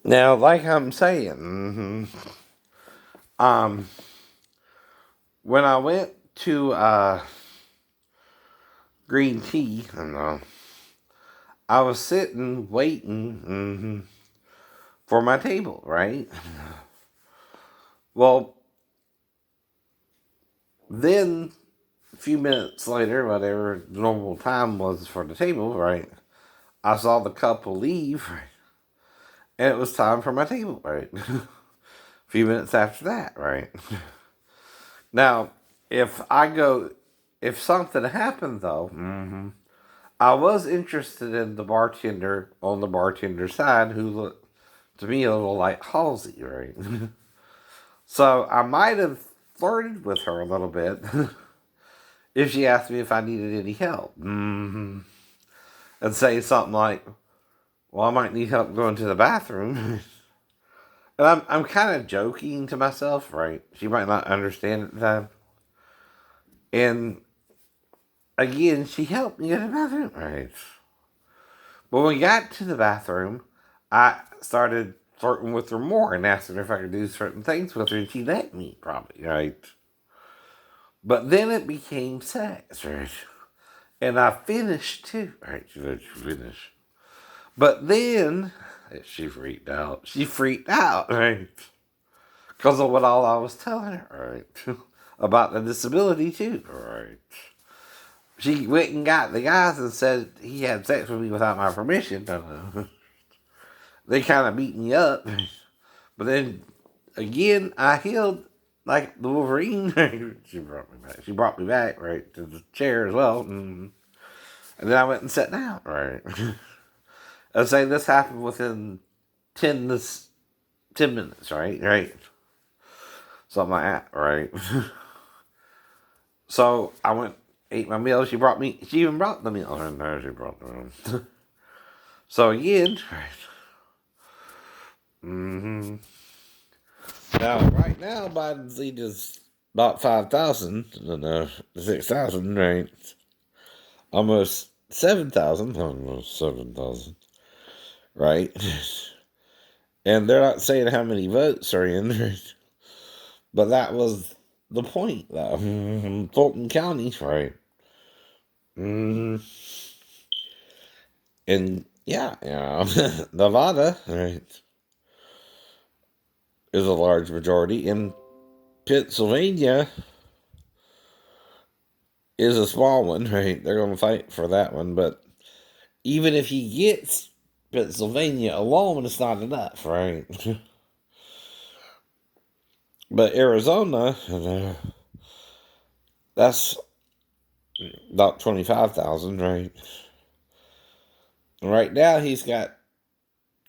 Now, like I'm saying, um, when I went to green tea, I was sitting waiting for my table, right? Well, then a few minutes later, whatever the normal time was for the table, right? I saw the couple leave, right? And it was time for my table, right? A few minutes after that, right? Now, if I go, if something happened though, I was interested in the bartender on the bartender side who looked to me a little like Halsey, right? So I might have flirted with her a little bit if she asked me if I needed any help. And say something like, well, I might need help going to the bathroom. And I'm kind of joking to myself, right? She might not understand at the time. And again, she helped me get to the bathroom, right? But when we got to the bathroom, I started flirting with her more and asking her if I could do certain things with her, and she let me, probably, right? But then it became sex, right? And I finished too, right? She let you finish. But then she freaked out. She freaked out, right? Because of what all I was telling her, right? About the disability too, right? She went and got the guys and said he had sex with me without my permission. They kind of beat me up. But then again, I healed like the Wolverine. She brought me back. She brought me back, right, to the chair as well. And then I went and sat down, right. I say this happened within 10, 10 minutes, right? Right. Something like that, right? So I went, ate my meal. She even brought the meal. No, she brought the meal. So again, right. Mm-hmm. Now, right now, Biden's lead is about 5,000, no, 6,000, right? Almost 7,000, almost 7,000, right? And they're not saying how many votes are in, right? But that was the point, though. Fulton County, right? Mm, and yeah, Nevada, right, is a large majority. In Pennsylvania is a small one, right? They're going to fight for that one, but even if he gets Pennsylvania alone, it's not enough, right? But Arizona, that's about 25,000, right? And right now, he's got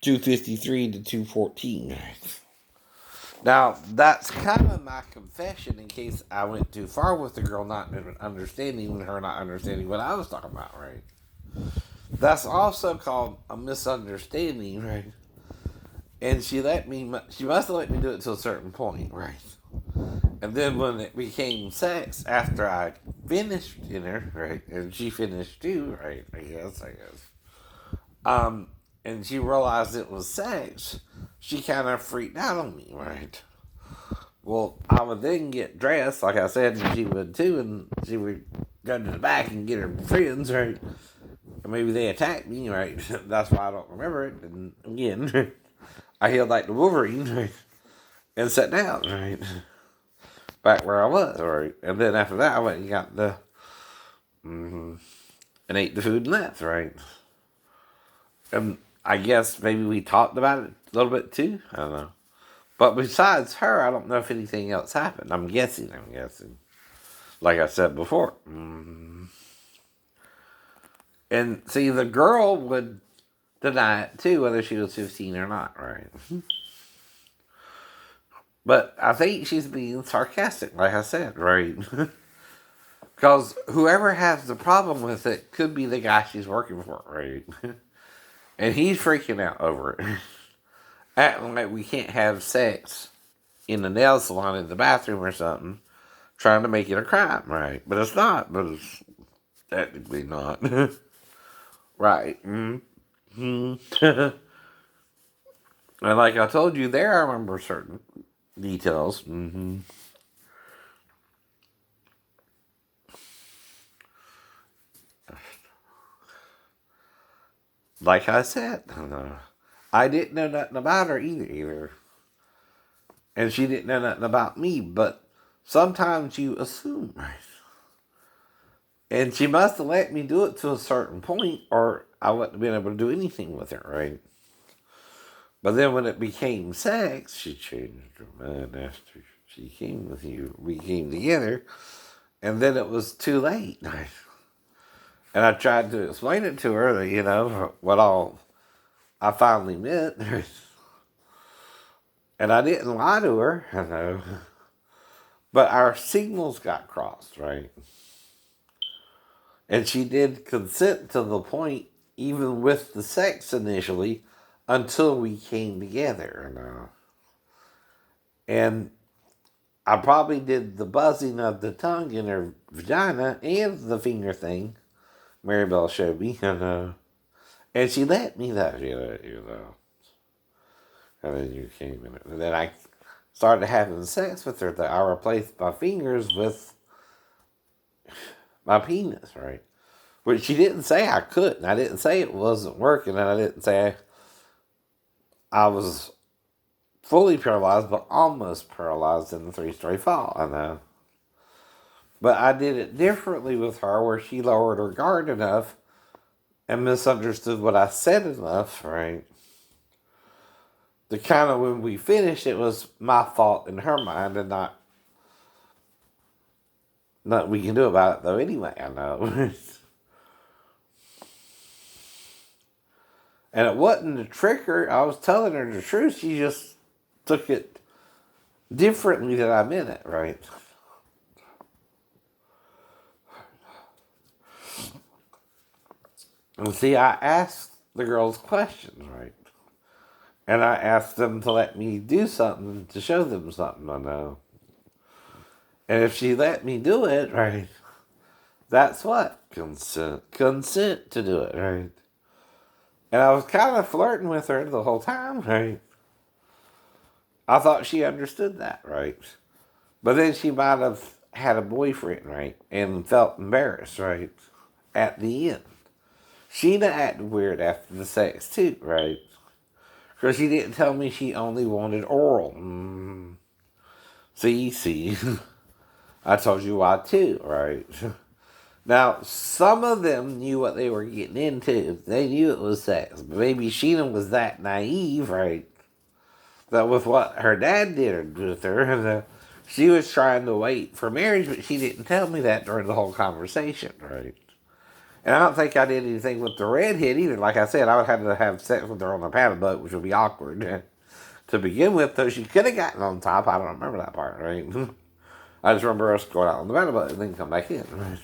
253 to 214, right? Now, that's kind of my confession in case I went too far with the girl not understanding, her not understanding what I was talking about, right? That's also called a misunderstanding, right? And she must have let me do it to a certain point, right? And then when it became sex, after I finished dinner, right, and she finished too, right, I guess. And she realized it was sex, she kind of freaked out on me, right? Well, I would then get dressed, like I said, and she would too, and she would go to the back and get her friends, right? Or maybe they attacked me, right? That's why I don't remember it. And again, I healed like the Wolverine, right? And sat down, right? Back where I was, right? And then after that, I went and got and ate the food and left, right? And I guess maybe we talked about it a little bit too. I don't know. But besides her, I don't know if anything else happened. I'm guessing. Like I said before. And see, the girl would deny it too, whether she was 15 or not, right? But I think she's being sarcastic, like I said, right? Because whoever has the problem with it could be the guy she's working for, right? And he's freaking out over it. Acting like we can't have sex in the nail salon in the bathroom or something, trying to make it a crime, right? But it's not, but it's technically not. Right. And like I told you there, I remember certain details. Like I said, I didn't know nothing about her either. And she didn't know nothing about me, but sometimes you assume, right? And she must have let me do it to a certain point, or I wouldn't have been able to do anything with it, right? But then when it became sex, she changed her mind after she came with you. We came together, and then it was too late. And I tried to explain it to her, that, what all I finally meant. And I didn't lie to her, But our signals got crossed, right? And she did consent to the point, even with the sex initially, until we came together. And I probably did the buzzing of the tongue in her vagina and the finger thing. Maribel showed me, and she let me that, And then you came in, and then I started having sex with her. That I replaced my fingers with my penis, right? Which she didn't say I couldn't. I didn't say it wasn't working, and I didn't say I was fully paralyzed, but almost paralyzed in the 3-story fall. I know. But I did it differently with her, where she lowered her guard enough and misunderstood what I said enough, right? The kind of when we finished, it was my fault in her mind, and not nothing we can do about it though. Anyway, I know. And it wasn't to trick her. I was telling her the truth. She just took it differently than I meant it, right? And see, I asked the girls questions, right? And I asked them to let me do something to show them something I know. And if she let me do it, right, that's what? Consent. Consent to do it, right? And I was kind of flirting with her the whole time, right? I thought she understood that, right? But then she might have had a boyfriend, right? And felt embarrassed, right? At the end. She'd acted weird after the sex, too, right? Because she didn't tell me she only wanted oral. See, I told you why, too, right? Now, some of them knew what they were getting into. They knew it was sex. But maybe Sheena was that naive, right? That with what her dad did with her, she was trying to wait for marriage, but she didn't tell me that during the whole conversation, right? And I don't think I did anything with the redhead either. Like I said, I would have to have sex with her on a paddle boat, which would be awkward to begin with. Though she could have gotten on top. I don't remember that part, right? I just remember us going out on the paddle boat and then come back in. Right?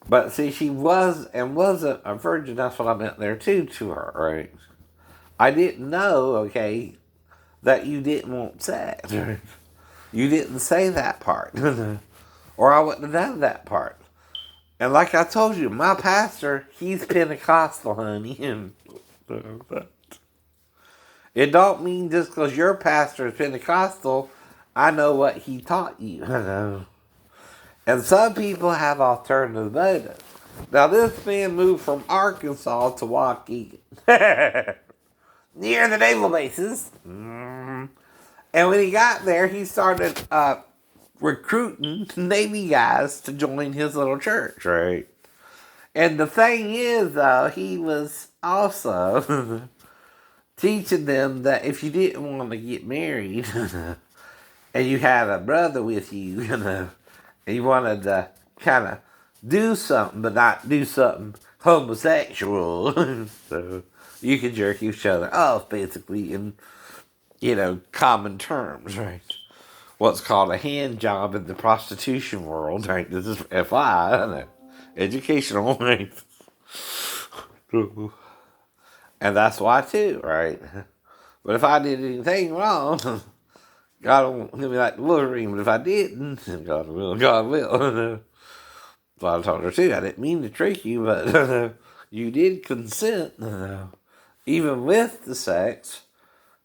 But see, she was and wasn't a virgin. That's what I meant there too to her, right? I didn't know, okay, that you didn't want sex. Right? You didn't say that part, or I wouldn't have done that part. And like I told you, my pastor, he's Pentecostal, honey. And it don't mean just because your pastor is Pentecostal, I know what he taught you. And some people have alternative motives. Now, this man moved from Arkansas to Waukegan, near the naval bases. And when he got there, he started recruiting Navy guys to join his little church, right? And the thing is, he was also teaching them that if you didn't want to get married and you had a brother with you, and you wanted to kind of do something, but not do something homosexual, so you could jerk each other off, basically, in, common terms, right? What's called a hand job in the prostitution world, right? This is FYI, educational, right? And that's why too, right? But if I did anything wrong, God won't hit me like the Wolverine. But if I didn't, God will, God will. So I told her too, I didn't mean to trick you, but you did consent, even with the sex.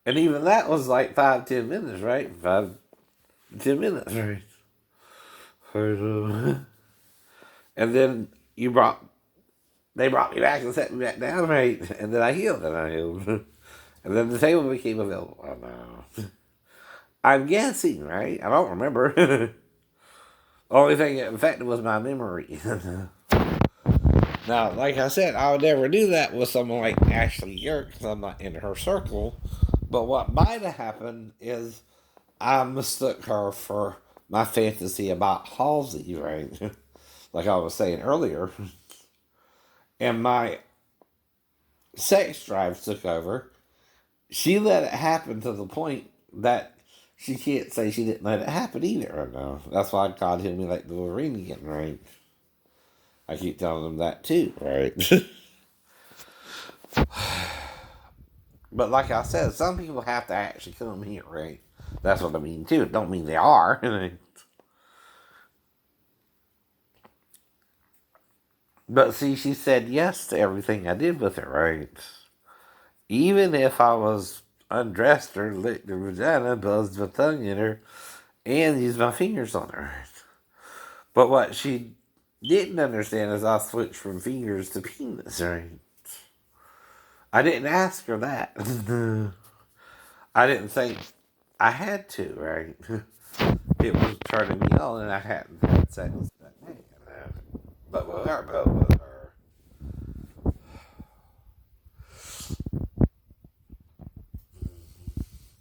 And even that was like 5, 10 minutes, right? 5, 10 minutes, right? And then they brought me back and set me back down, right? And then I healed, and I healed. And then the table became available. I don't know. I'm guessing, right? I don't remember. The only thing that affected was my memory. Now, like I said, I would never do that with someone like Ashley Yerk because I'm not in her circle. But what might have happened is I mistook her for my fantasy about Halsey, right? Like I was saying earlier. And my sex drive took over. She let it happen to the point that she can't say she didn't let it happen either right now. That's why I called him like the Wolverine again, right? I keep telling him that too, right? But like I said, some people have to actually come here, right? That's what I mean too. It don't mean they are. But see, she said yes to everything I did with her, right? Even if I was undressed her, licked her vagina, buzzed my tongue in her, and used my fingers on her. But what she didn't understand is I switched from fingers to penis, right? I didn't ask her that. I didn't think I had to, right? It was turning me on, and I hadn't had sex that day. But with her,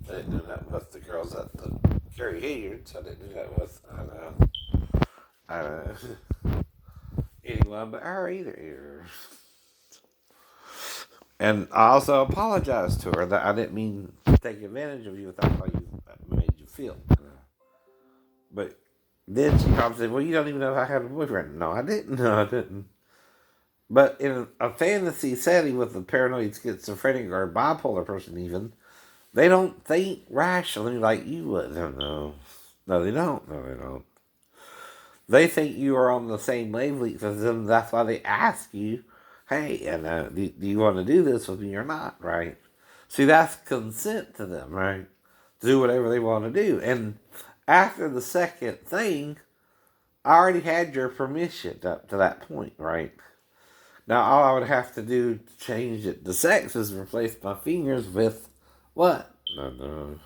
I didn't do that with the girls at the Carrie Hilliards. I didn't do that with anyone but her either. And I also apologized to her that I didn't mean to take advantage of you without how you made you feel. But then she probably said, "Well, you don't even know if I had a boyfriend." No, I didn't. No, I didn't. But in a fantasy setting with a paranoid schizophrenic or bipolar person, even, they don't think rationally like you would. No, no, they don't. No, they don't. They think you are on the same wavelength as them. That's why they ask you, "Hey, and do you want to do this with me or not?" Right? See, that's consent to them, right? To do whatever they want to do. And after the second thing, I already had your permission up to that point, right? Now, all I would have to do to change it to sex is replace my fingers with what? No.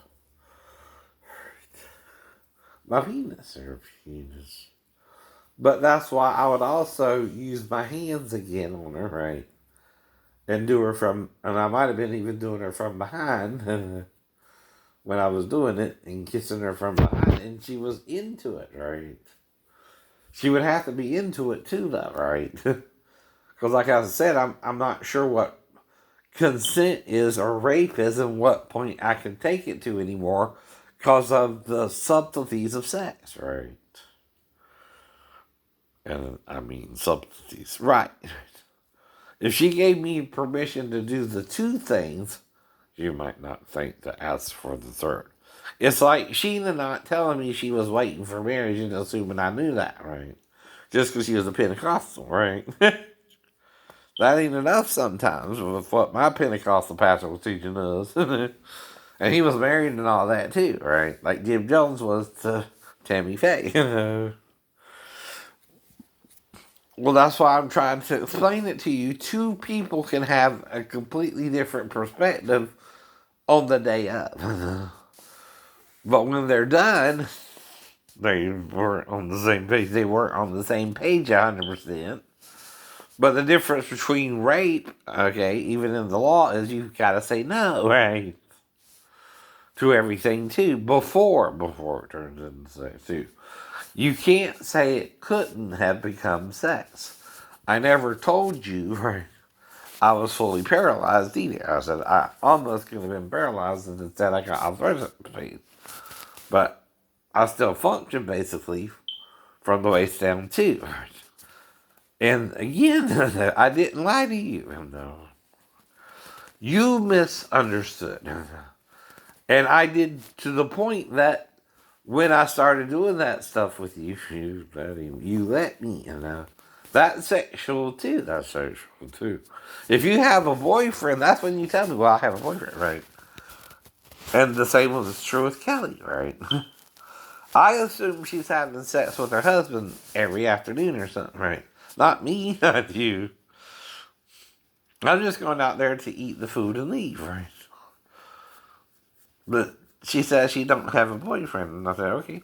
My penis or penis. But that's why I would also use my hands again on her, right? And do her from, and I might have been even doing her from behind when I was doing it and kissing her from behind, and she was into it, right? She would have to be into it too, though, right? Because, like I said, I'm not sure what consent is or rape is and what point I can take it to anymore because of the subtleties of sex, right? And I mean subtleties, right? If she gave me permission to do the two things, you might not think to ask for the third. It's like Sheena not telling me she was waiting for marriage and assuming I knew that, right? Just because she was a Pentecostal, right? That ain't enough sometimes with what my Pentecostal pastor was teaching us. And he was married and all that too, right? Like Jim Jones was to Tammy Faye. Well, that's why I'm trying to explain it to you. Two people can have a completely different perspective on the day of. But when they're done, they weren't on the same page. They weren't on the same page 100%. But the difference between rape, okay, even in the law, is you've got to say no, right? To everything, too, before it turns into sex, too. You can't say it couldn't have become sex. I never told you, right? I was fully paralyzed either. I said I almost could have been paralyzed and instead I got arthritis. But I still function basically from the waist down too. And again, I didn't lie to you. No. You misunderstood. And I did to the point that when I started doing that stuff with you, you let me, That's sexual too. That's sexual too. If you have a boyfriend, that's when you tell me, well, I have a boyfriend, right? And the same was true with Kelly, right? I assume she's having sex with her husband every afternoon or something, right? Not me, not you. I'm just going out there to eat the food and leave, right? But she says she don't have a boyfriend, and I said, okay.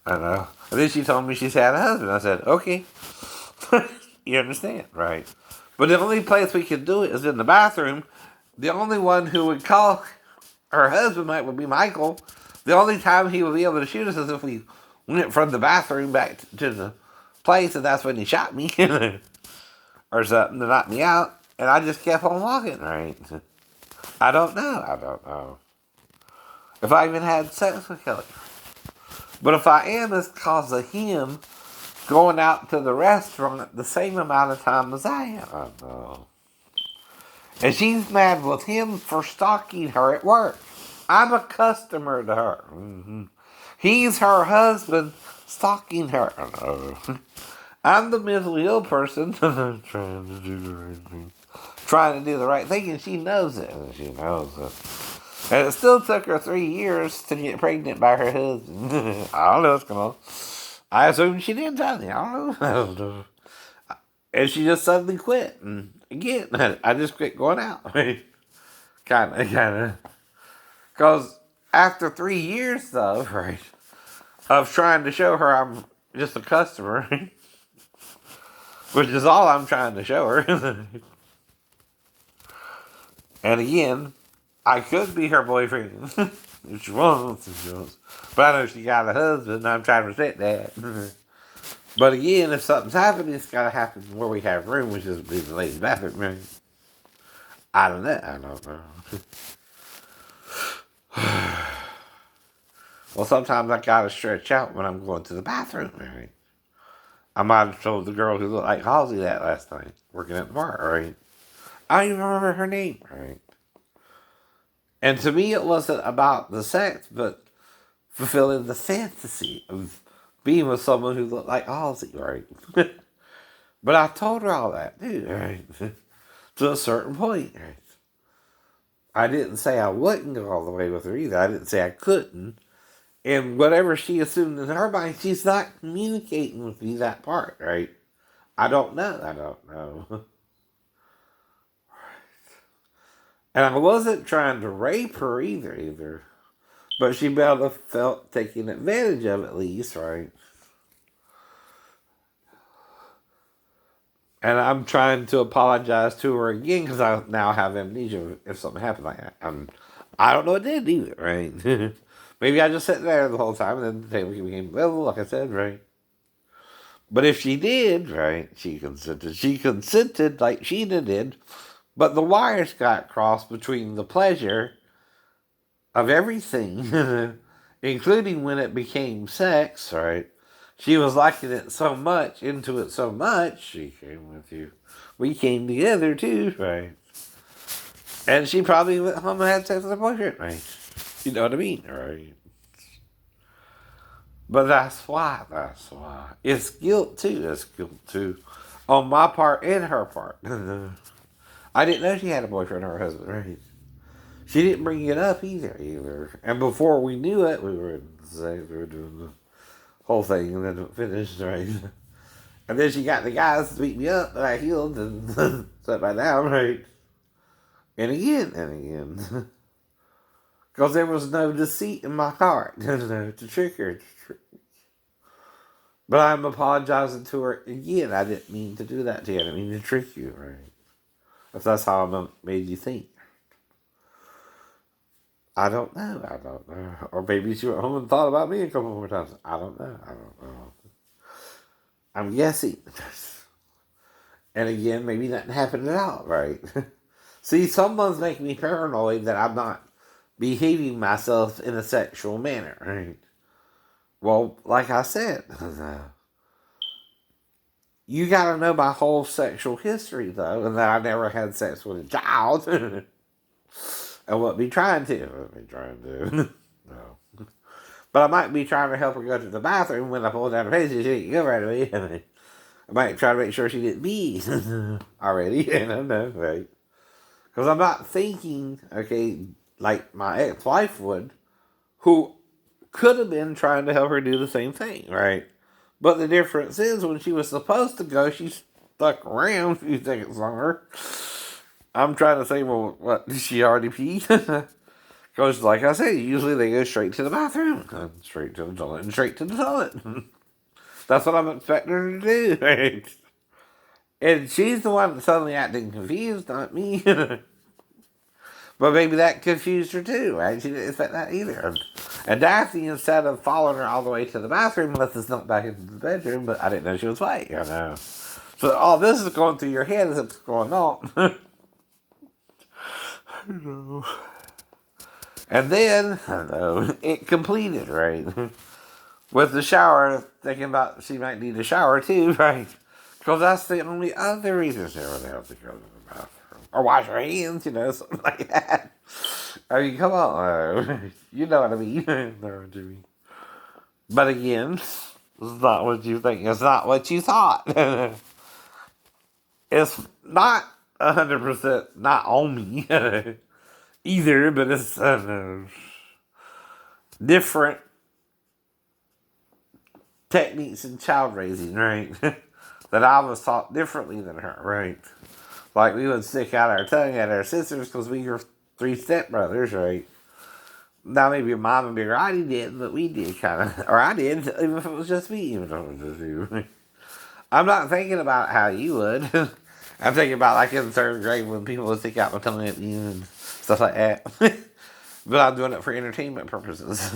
I know. And then she told me she's had a husband. I said, okay. You understand, right? But the only place we could do it is in the bathroom. The only one who would call her husband would be Michael. The only time he would be able to shoot us is if we went from the bathroom back to the place, and that's when he shot me or something to knock me out. And I just kept on walking, right? I don't know. I don't know if I even had sex with Kelly. But if I am, it's because of him going out to the restaurant the same amount of time as I am. I know. And she's mad with him for stalking her at work. I'm a customer to her. Mm-hmm. He's her husband stalking her. I know. I'm the mentally ill person trying to do the right thing. Trying to do the right thing, and she knows it. And she knows it. And it still took her 3 years to get pregnant by her husband. I don't know what's going on. I assume she didn't tell me. I don't know. And she just suddenly quit. And again, I just quit going out. Kind of. Because after 3 years, though, right, of trying to show her I'm just a customer, which is all I'm trying to show her. And again, I could be her boyfriend if she wants. But I know she got a husband, and I'm trying to protect that. But again, if something's happening, it's got to happen where we have room, which is the ladies' bathroom. Right? I don't know. I don't know. Well, sometimes I gotta stretch out when I'm going to the bathroom. Right? I might have told the girl who looked like Halsey that last night, working at the bar. Right? I don't even remember her name. Right? And to me, it wasn't about the sex, but fulfilling the fantasy of being with someone who looked like Halsey, right? But I told her all that, too, right? To a certain point, right? I didn't say I wouldn't go all the way with her either. I didn't say I couldn't. And whatever she assumed in her mind, she's not communicating with me that part, right? I don't know. I don't know. And I wasn't trying to rape her either. But she might have felt taken advantage of at least, right? And I'm trying to apologize to her again because I now have amnesia if something happened like that. I don't know what did either, right? Maybe I just sat there the whole time and then the table became available, like I said, right? But if she did, right, she consented. She consented like Sheena did, but the wires got crossed between the pleasure of everything, including when it became sex, right? She was liking it so much, into it so much, she came with you. We came together too, right? And she probably went home and had sex with her boyfriend, right? You know what I mean, right? But that's why. It's guilt too. On my part and her part. I didn't know she had a boyfriend or a husband, right? She didn't bring it up either. And before we knew it, we were doing the whole thing and then it finished, right? And then she got the guys to beat me up, and I healed and set my down, right? And again. Because there was no deceit in my heart to trick her. But I'm apologizing to her again. I didn't mean to do that to you. I didn't mean to trick you, right? If that's how I made you think. I don't know. Or maybe she went home and thought about me a couple more times. I don't know. I'm guessing. And again, maybe nothing happened at all, right? See, someone's making me paranoid that I'm not behaving myself in a sexual manner, right? Well, like I said, you gotta know my whole sexual history, though, and that I never had sex with a child. And what be trying to. No. But I might be trying to help her go to the bathroom when I pull down the page and she didn't go right away. I might try to make sure she didn't pee already. I don't know, right? Because I'm not thinking, okay, like my ex-wife would, who could have been trying to help her do the same thing, right? But the difference is when she was supposed to go, she stuck around a few seconds longer. I'm trying to say, well, what, did she already pee? Because, like I said, usually they go straight to the bathroom, straight to the toilet, and straight to the toilet. That's what I'm expecting her to do, right? And she's the one that's suddenly acting confused, not me. But maybe that confused her too, right? She didn't expect that either. And Daphne, instead of following her all the way to the bathroom, left us snuck back into the bedroom, but I didn't know she was white, So all this is going through your head as it's going on. And then, it completed, right? With the shower, thinking about she might need a shower too, right? Because that's the only other reason she would have to go to the bathroom. Or wash her hands, something like that. I mean, come on. You know what I mean. But again, it's not what you think. It's not what you thought. It's not 100% not on me either, but it's different techniques in child raising, right? That I was taught differently than her, right? Like we would stick out our tongue at our sisters because we were 3 stepbrothers, right? Now maybe your mom and Big Roddy did, but we did kind of, or I did, even if it was just me, even if it was just you. I'm not thinking about how you would. I'm thinking about like in 3rd grade when people would stick out my tongue at you and stuff like that. But I'm doing it for entertainment purposes.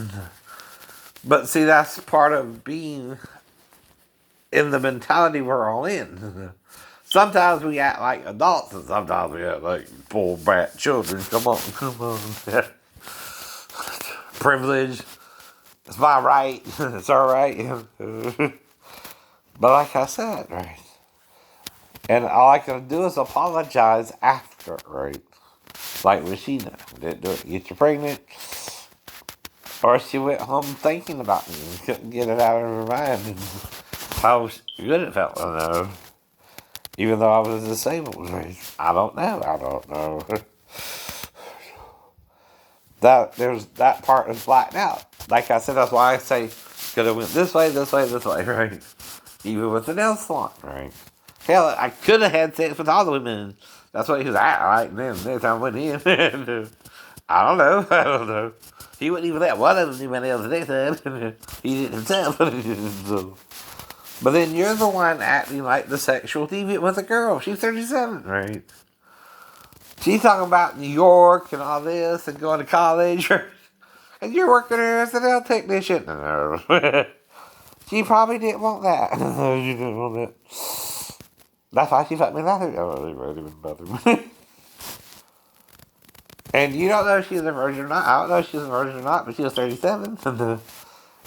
But see, that's part of being in the mentality we're all in. Sometimes we act like adults, and sometimes we act like poor brat children. Come on. Privilege. It's my right. It's all right. But like I said, right? And all I can do is apologize after, right? Like Rashida didn't do it. Get you pregnant. Or she went home thinking about me and couldn't get it out of her mind. And how good it felt, I know. Even though I was disabled. Right? I don't know. That part is blacked out. Like I said, that's why I say could have went this way, right? Even with the nail salon, right? Hell, I could have had sex with all the women. That's what he was at, right? And then next time I went in, I don't know. He wouldn't even let one of them do my nails the next time. He did it himself. But then you're the one acting like the sexual deviant with a girl. She's 37, right? She's talking about New York and all this and going to college. And you're working her as an nail technician. No. She probably didn't want that. She didn't want that. That's why she fucked me in the bathroom. And you don't know if she's a virgin or not. I don't know if she's a virgin or not, but she was 37.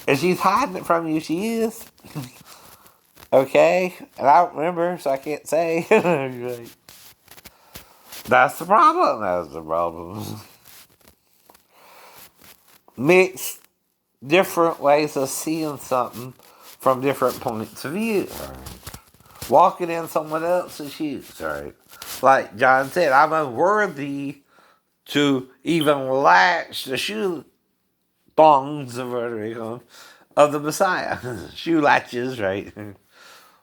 And she's hiding it from you. She is. Okay? And I don't remember, so I can't say. That's the problem. Mix different ways of seeing something from different points of view. Walking in someone else's shoes, right? Like John said, I'm unworthy to even latch the shoe thongs of the Messiah. Shoe latches, right?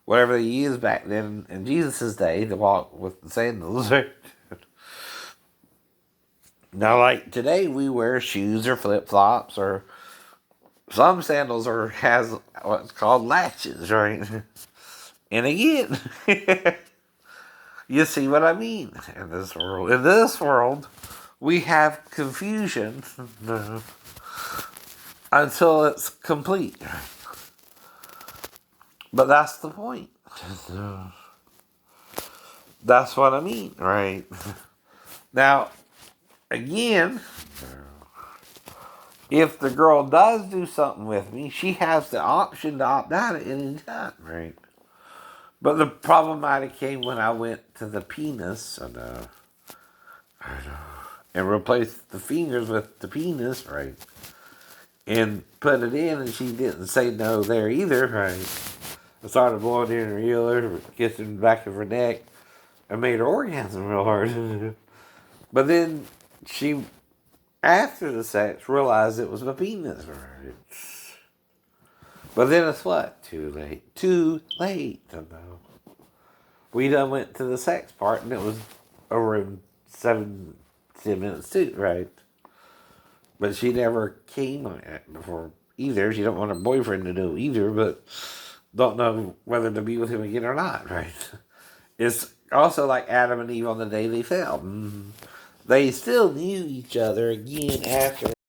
Whatever they used back then in Jesus' day to walk with the sandals, right? Now, like today, we wear shoes or flip-flops or some sandals has what's called latches, right? And again, you see what I mean in this world. In this world, we have confusion until it's complete. But that's the point. That's what I mean, right? Now, again, if the girl does do something with me, she has the option to opt out at any time, right? But the problematic came when I went to the penis and replaced the fingers with the penis, right? And put it in, and she didn't say no there either, right? I started blowing in her ear, kissing the back of her neck, and made her orgasm real hard. But then she, after the sex, realized it was my penis, right? But then it's what? Too late. Too late to know. We done went to the sex part, and it was around 7 10 minutes too, right? But she never came on it before either. She don't want her boyfriend to know either, but don't know whether to be with him again or not, right? It's also like Adam and Eve on the day they fell. They still knew each other again after